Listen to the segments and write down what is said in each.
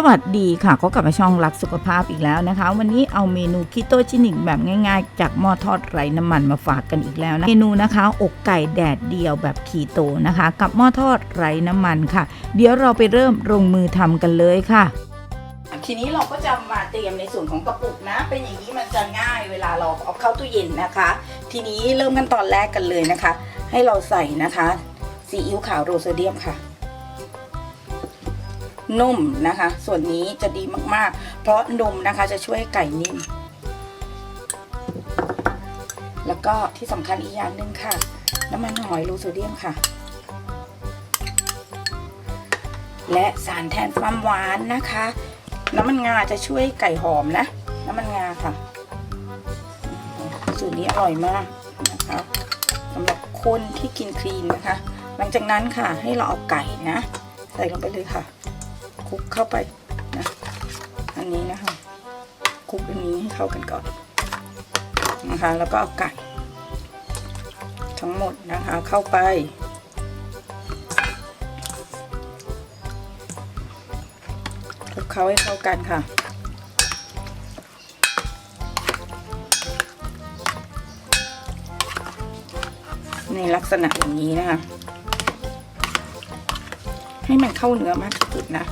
วัสดีค่ะก็กลับมาช่องรักสุขภาพอีกแล้วนะคะวันนี้เอาเมนูคีโตจินิกแบบง่ายๆจากหม้อทอดไร้น้ำมันมาฝากกันอีกแล้วนะเมนูนะคะอกไก่แดดเดียวแบบคีโตนะคะกับหม้อทอดไร้น้ำมันค่ะเดี๋ยวเราไปเริ่มลงมือทำกันเลยค่ะทีนี้เราก็จะมาเตรียมในส่วนของกระปุกนะเป็นอย่างนี้มันจะง่ายเวลาเราเอาเข้าตู้เย็นนะคะทีนี้เริ่มขั้นตอนแรกกันเลยนะคะให้เราใส่นะคะซีอิ๊วขาวโรโซเดียมค่ะนมนะคะส่วนนี้จะดีมากๆเพราะนมนะคะจะช่วยไก่นิ่มแล้วก็ที่สำคัญอีกอย่างหนึ่งค่ะน้ำมันหอยโรโซเดียมค่ะและสารแทนความหวานนะคะน้ำมันงาจะช่วยไก่หอมนะน้ำมันงาค่ะสูตรนี้อร่อยมากนะคะสำหรับคนที่กินคลีนนะคะหลังจากนั้นค่ะให้เราเอาไก่นะใส่ลงไปเลยค่ะคลุกเข้าไปนะอันนี้นะคะคลุกอันนี้ให้เข้ากันก่อนนะคะแล้วก็เอาไก่ทั้งหมดนะคะเข้าไปคลุกเคล้าให้เข้ากันค่ะในลักษณะอย่างนี้นะคะให้มันเข้าเนื้อมากที่สุดนะ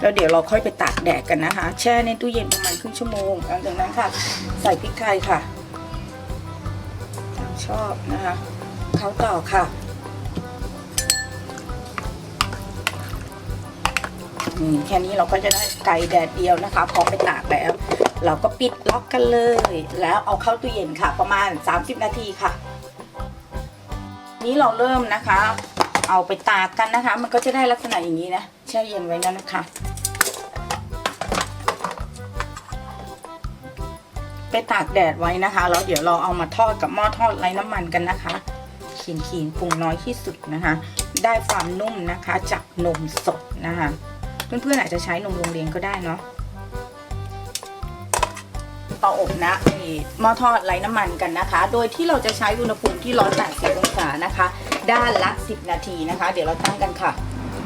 แล้วเดี๋ยวเราค่อยไปตากแดดกันนะคะแช่ในตู้เย็นประมาณครึ่งชั่วโมงหลังจากนั้นค่ะใส่พริกไทยค่ะชอบนะคะเข้าต่อค่ะแค่นี้เราก็จะได้ไก่แดดเดียวนะคะพอไปตากแล้วเราก็ปิดล็อกกันเลยแล้วเอาเข้าตู้เย็นค่ะประมาณ30 นาทีค่ะนี้เราเริ่มนะคะเอาไปตากกันนะคะมันก็จะได้ลักษณะอย่างนี้นะแช่เย็นไว้แล้วนะคะไปตากแดดไว้นะคะแล้วเดี๋ยวเราเอามาทอดกับหม้อทอดไร้น้ำมันกันนะคะขีนปรุงน้อยที่สุดนะคะได้ความนุ่มนะคะจากนมสดนะคะเพื่อนๆอาจจะใช้นมโรงเรียนก็ได้เนาะเตาอบนะหม้อทอดไร้น้ำมันกันนะคะโดยที่เราจะใช้อุณหภูมิที่180 องศานะคะด้านละ10 นาทีนะคะเดี๋ยวเราตั้งกันค่ะ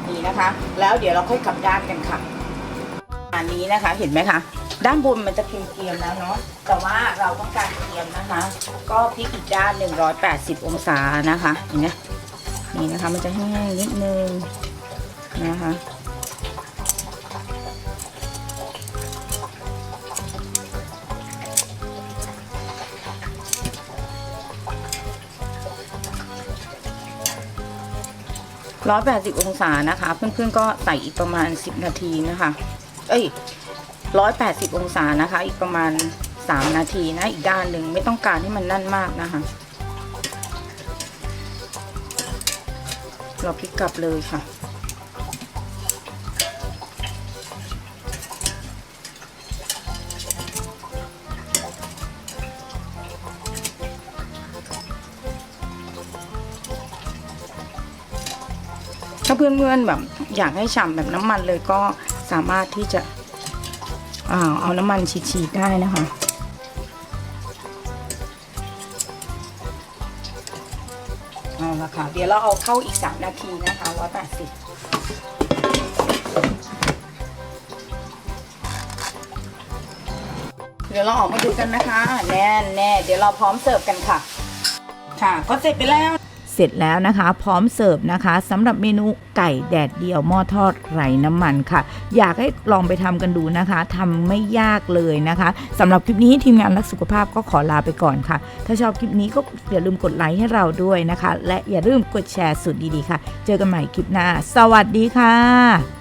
นี่นะคะแล้วเดี๋ยวเราค่อยกลับด้านกันค่ะอันนี้นะคะเห็นไหมคะด้านบนมันจะเกรียมๆแล้วเนาะแต่ว่าเราต้องการเกรียมนะคะก็พลิกอีกด้าน180 องศานะคะเห็นไหมนี่นะคะมันจะแห้งนิดนึงนะคะ180 องศานะคะเพื่อนๆก็ใส่อีกประมาณ10 นาทีนะคะ180 องศานะคะอีกประมาณ3 นาทีนะอีกด้านหนึ่งไม่ต้องการให้มันนั่นมากนะคะเราพลิกกลับเลยค่ะถ้าเพื่อนๆแบบอยากให้ฉ่ำแบบน้ำมันเลยก็สามารถที่จะเอาน้ำมันฉีดๆได้นะคะเอาละค่ะเดี๋ยวเราเอาเข้าอีก3 นาทีนะคะ180เดี๋ยวเราออกมาดูกันนะคะแน่เดี๋ยวเราพร้อมเสิร์ฟกันค่ะค่ะก็เสร็จไปแล้วเสร็จแล้วนะคะพร้อมเสิร์ฟนะคะสำหรับเมนูไก่แดดเดียวหม้อทอดไร้น้ำมันค่ะอยากให้ลองไปทำกันดูนะคะทำไม่ยากเลยนะคะสำหรับคลิปนี้ทีมงานรักสุขภาพก็ขอลาไปก่อนค่ะถ้าชอบคลิปนี้ก็อย่าลืมกดไลค์ให้เราด้วยนะคะและอย่าลืมกดแชร์สูตรดีๆค่ะเจอกันใหม่คลิปหน้าสวัสดีค่ะ